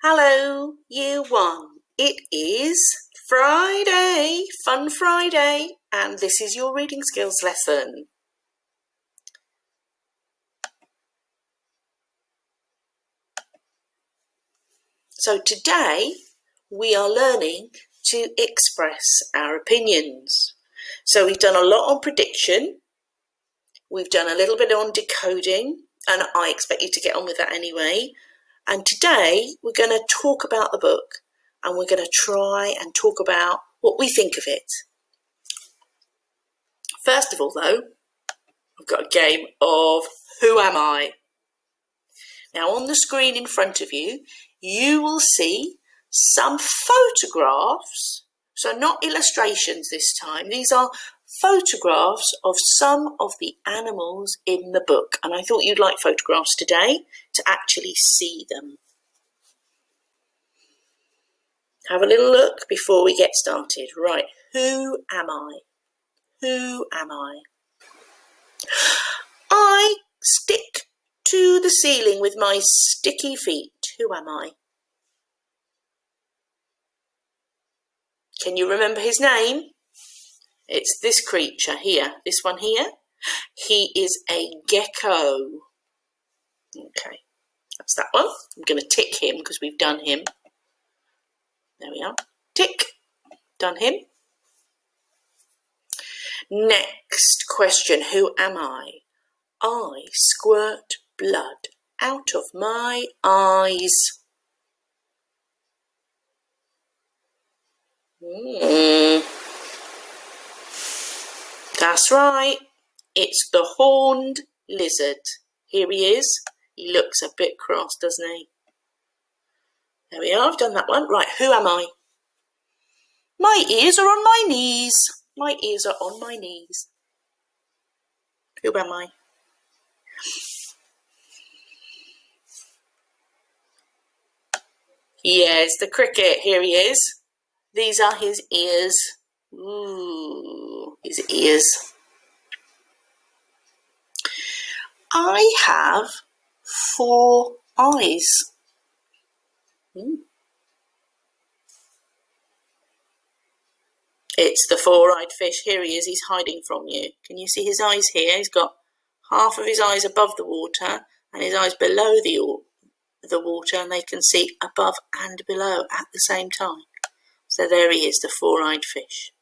Hello, Year 1. It is Friday, Fun Friday, and this is your reading skills lesson. So today we are learning to express our opinions. So we've done a lot on prediction, we've done a little bit on decoding, and I expect you to get on with that anyway. And today we're going to talk about the book and we're going to try and talk about what we think of it. First of all though, I've got a game of Who Am I? Now on the screen in front of you, you will see some photographs, so not illustrations this time, these are photographs of some of the animals in the book, and I thought you'd like photographs today to actually see them. Have a little look before we get started. Right, who am I? Who am I? I stick to the ceiling with my sticky feet. Who am I? Can you remember his name? It's this creature here, this one here. He is a gecko. Okay, that's that one. I'm going to tick him because we've done him. There we are. Tick. Done him. Next question. Who am I? I squirt blood out of my eyes. That's right. It's the horned lizard. Here he is. He looks a bit cross, doesn't he? There we are. I've done that one. Right, who am I? My ears are on my knees. My ears are on my knees. Who am I? Yes, the cricket. Here he is. These are his ears. Ooh, his ears. I have 4 eyes. It's the 4-eyed fish. Here he is. He's hiding from you. Can you see his eyes here? He's got half of his eyes above the water and his eyes below the water, and they can see above and below at the same time. So there he is, the 4-eyed fish.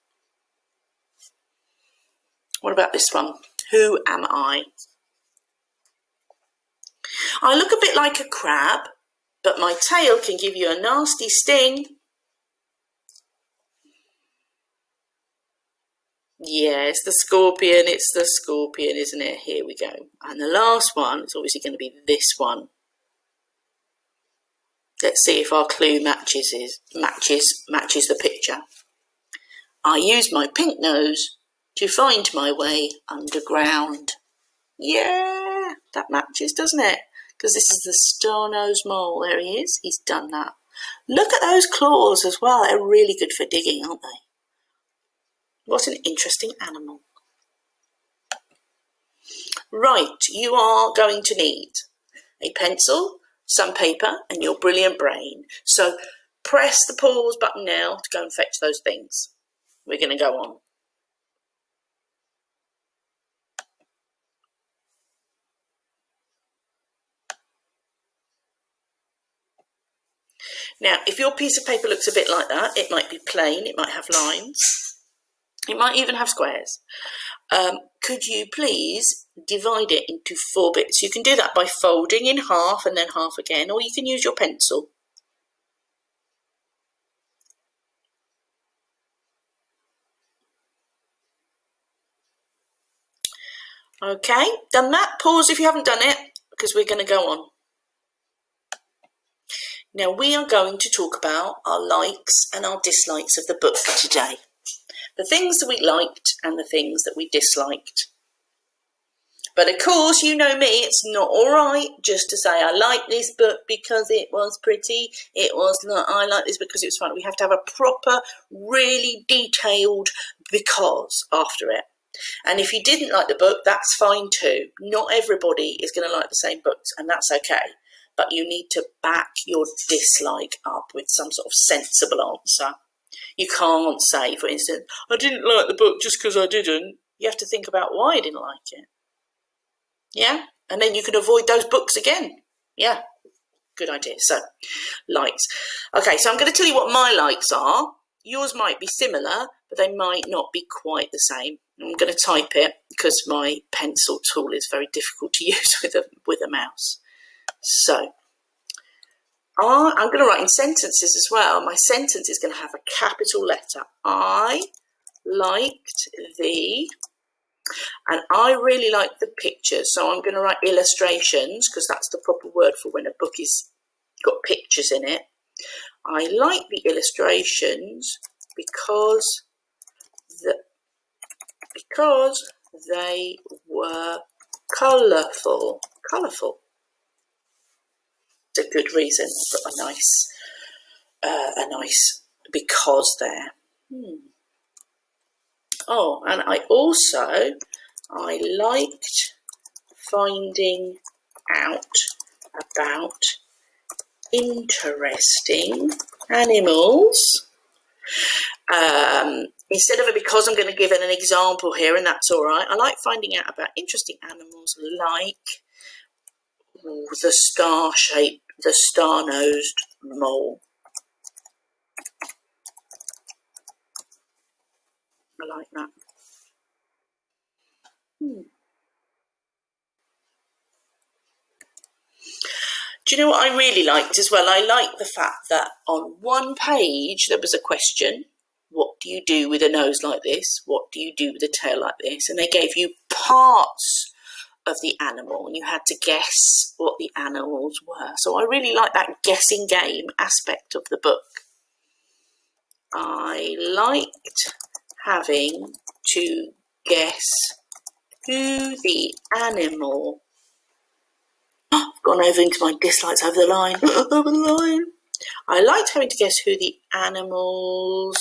What about this one? Who am I? I look a bit like a crab, but my tail can give you a nasty sting. Yeah, it's the scorpion. It's the scorpion, isn't it? Here we go. And the last one is obviously going to be this one. Let's see if our clue matches the picture. I use my pink nose to find my way underground. Yeah, that matches, doesn't it? Because this is the star-nosed mole. There he is. He's done that. Look at those claws as well. They're really good for digging, aren't they? What an interesting animal. Right, you are going to need a pencil, some paper, and your brilliant brain. So press the pause button now to go and fetch those things. We're going to go on. Now, if your piece of paper looks a bit like that, it might be plain, it might have lines, it might even have squares. Could you please divide it into 4 bits? You can do that by folding in half and then half again, or you can use your pencil. Okay, done that. Pause if you haven't done it, because we're going to go on. Now we are going to talk about our likes and our dislikes of the book today. The things that we liked and the things that we disliked. But of course, you know me, it's not all right just to say I like this book because it was pretty. It was not, I like this because it was fun. We have to have a proper, really detailed because after it. And if you didn't like the book, that's fine too. Not everybody is going to like the same books, and that's okay. but you need to back your dislike up with some sort of sensible answer. You can't say, for instance, I didn't like the book just because I didn't. You have to think about why I didn't like it. Yeah? And then you can avoid those books again. Yeah. Good idea. So, likes. Okay, so I'm going to tell you what my likes are. Yours might be similar, but they might not be quite the same. I'm going to type it because my pencil tool is very difficult to use with a mouse. So, I'm going to write in sentences as well. My sentence is going to have a capital letter. I liked the, and I really like the pictures. So I'm going to write illustrations because that's the proper word for when a book is got pictures in it. I like the illustrations because they were colourful. Colourful. It's a good reason. Put a nice because there. Oh, and I liked finding out about interesting animals. Instead of a because, I'm going to give it an example here, and that's all right. I like finding out about interesting animals like the star-nosed mole. I like that. Do you know what I really liked as well? I liked the fact that on one page there was a question. What do you do with a nose like this? What do you do with a tail like this? And they gave you parts of the animal and you had to guess what the animals were. So I really like that guessing game aspect of the book. I liked having to guess who the animal... I've gone over into my dislikes over the line. Over the line. I liked having to guess who the animals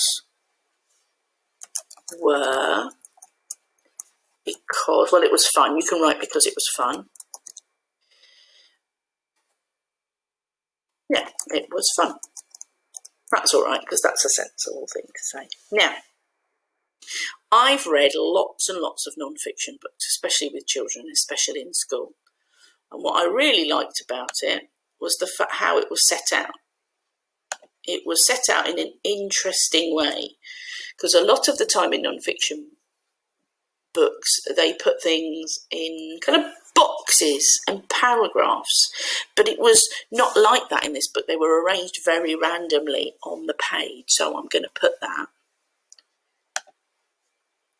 were because, well, it was fun. You can write because it was fun. Yeah, it was fun. That's all right, because that's a sensible thing to say. Now, I've read lots and lots of non-fiction books, especially with children, especially in school. And what I really liked about it was how it was set out. It was set out in an interesting way, because a lot of the time in non-fiction books, they put things in kind of boxes and paragraphs, but it was not like that in this book. They were arranged very randomly on the page, so I'm going to put that.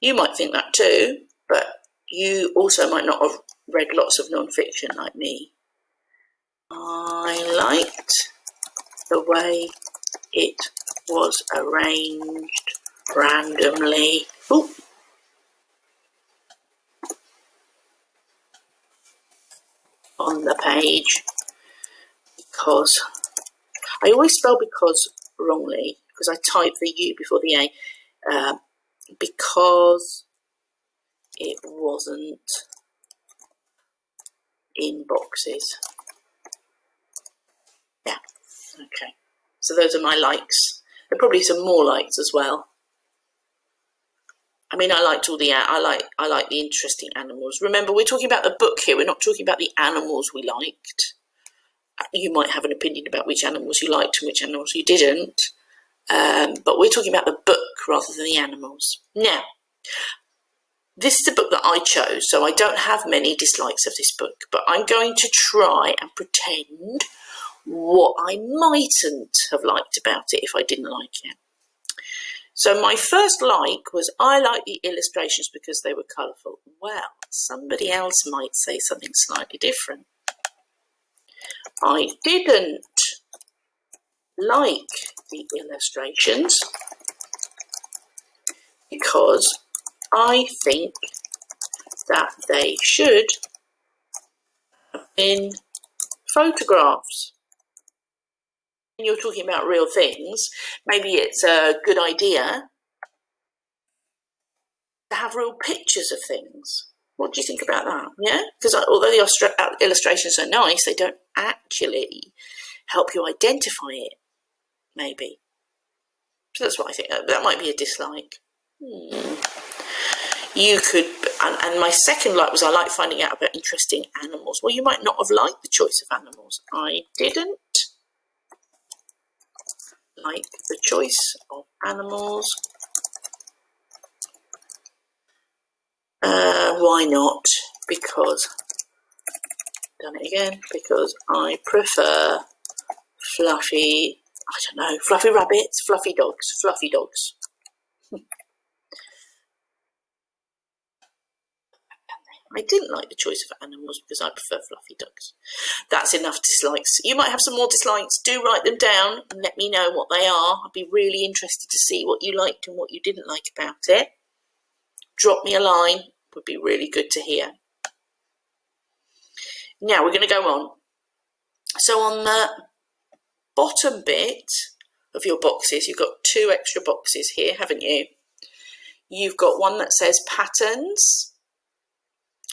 You might think that too, but you also might not have read lots of non-fiction like me. I liked the way it was arranged randomly. Ooh. On the page, because I always spell because wrongly, because I type the U before the A, because it wasn't in boxes. Yeah, okay. So those are my likes. There are probably some more likes as well. I mean, I liked all the, I like the interesting animals. Remember, we're talking about the book here. We're not talking about the animals we liked. You might have an opinion about which animals you liked and which animals you didn't. But we're talking about the book rather than the animals. Now, this is a book that I chose, so I don't have many dislikes of this book, but I'm going to try and pretend what I mightn't have liked about it if I didn't like it. So my first like was I liked the illustrations because they were colourful. Well, somebody else might say something slightly different. I didn't like the illustrations because I think that they should have been photographs. When you're talking about real things, maybe it's a good idea to have real pictures of things. What do you think about that? Yeah, because although the illustrations are nice, they don't actually help you identify it, maybe. So that's what I think. That might be a dislike. You could, and my second like was I like finding out about interesting animals. Well, you might not have liked the choice of animals. I didn't like the choice of animals. Why not? Because, done it again, because I prefer fluffy, I don't know, fluffy rabbits, fluffy dogs. I didn't like the choice of animals because I prefer fluffy dogs. That's enough dislikes. You might have some more dislikes. Do write them down and let me know what they are. I'd be really interested to see what you liked and what you didn't like about it. Drop me a line. Would be really good to hear. Now we're going to go on. So on the bottom bit of your boxes, you've got 2 extra boxes here, haven't you? You've got one that says patterns,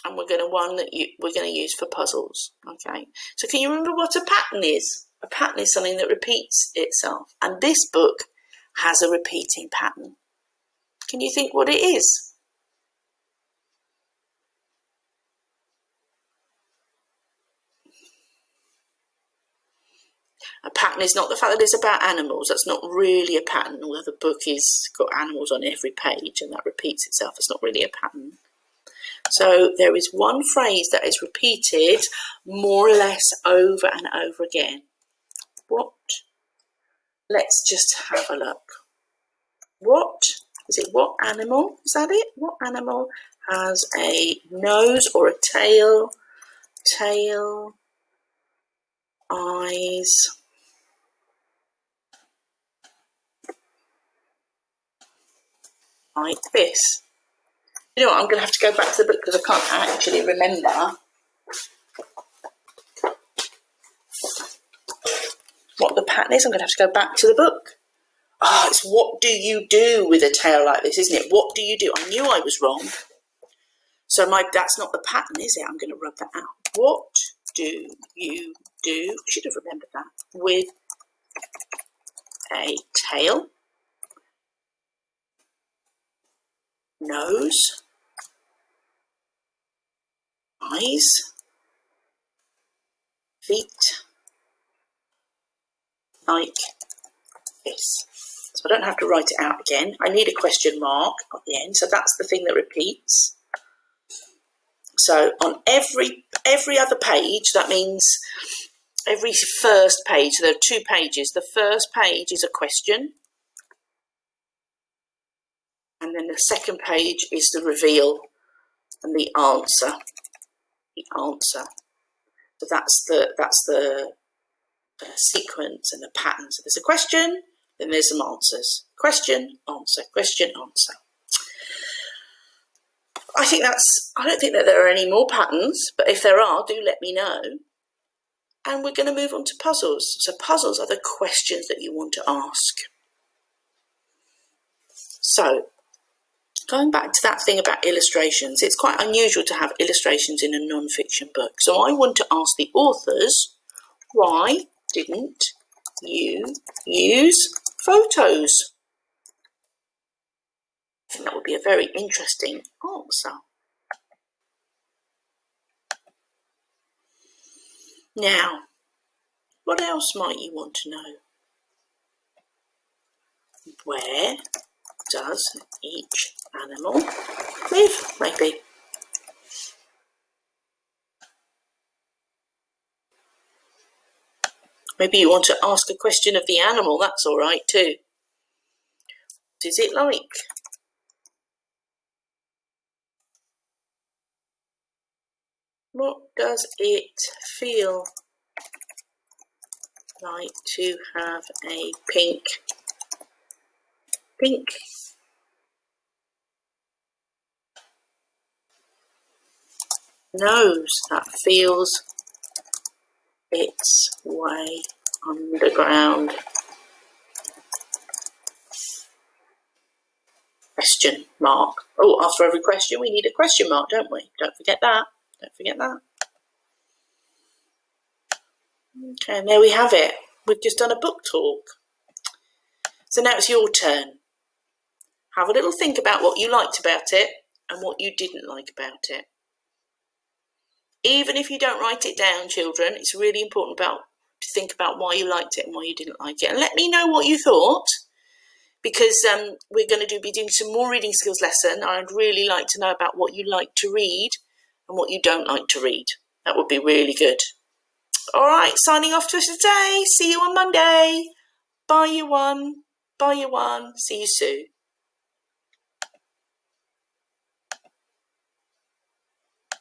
and we're going to use for puzzles. Okay. So can you remember what a pattern is? A pattern is something that repeats itself, and this book has a repeating pattern. Can you think what it is? A pattern is not the fact that it's about animals. That's not really a pattern, although the book is got animals on every page and that repeats itself. It's not really a pattern. So there is one phrase that is repeated more or less over and over again. What? Let's just have a look. What? Is it what animal? Is that it? What animal has a nose or a tail? Tail, eyes, like this. You know what, I'm going to have to go back to the book because I can't actually remember what the pattern is. I'm going to have to go back to the book. It's what do you do with a tail like this, isn't it? What do you do? I knew I was wrong. So that's not the pattern, is it? I'm going to rub that out. What do you do? I should have remembered that. With a tail, nose, eyes, feet, like this. So I don't have to write it out again. I need a question mark at the end. So that's the thing that repeats. So on every other page, that means every first page, so there are 2 pages. The first page is a question. And then the second page is the reveal and the answer. The answer. So that's the sequence and the pattern. So there's a question, then there's some answers. Question, answer, question, answer. I don't think that there are any more patterns, but if there are, do let me know. And we're going to move on to puzzles. So puzzles are the questions that you want to ask. So going back to that thing about illustrations, it's quite unusual to have illustrations in a non-fiction book. So I want to ask the authors, why didn't you use photos? I think that would be a very interesting answer. Now, what else might you want to know? Where does each animal live, maybe? Maybe you want to ask a question of the animal, that's all right too. What is it like? What does it feel like to have a pink nose that feels its way underground? question mark. Oh, after every question, we need a question mark, don't we? Don't forget that. Don't forget that. Okay, and there we have it. We've just done a book talk. So now it's your turn. Have a little think about what you liked about it and what you didn't like about it. Even if you don't write it down, children, it's really important to think about why you liked it and why you didn't like it. And let me know what you thought, because we're going to be doing some more reading skills lesson. I'd really like to know about what you like to read and what you don't like to read. That would be really good. All right, signing off to us today. See you on Monday. Bye, you one. Bye, you one. See you soon.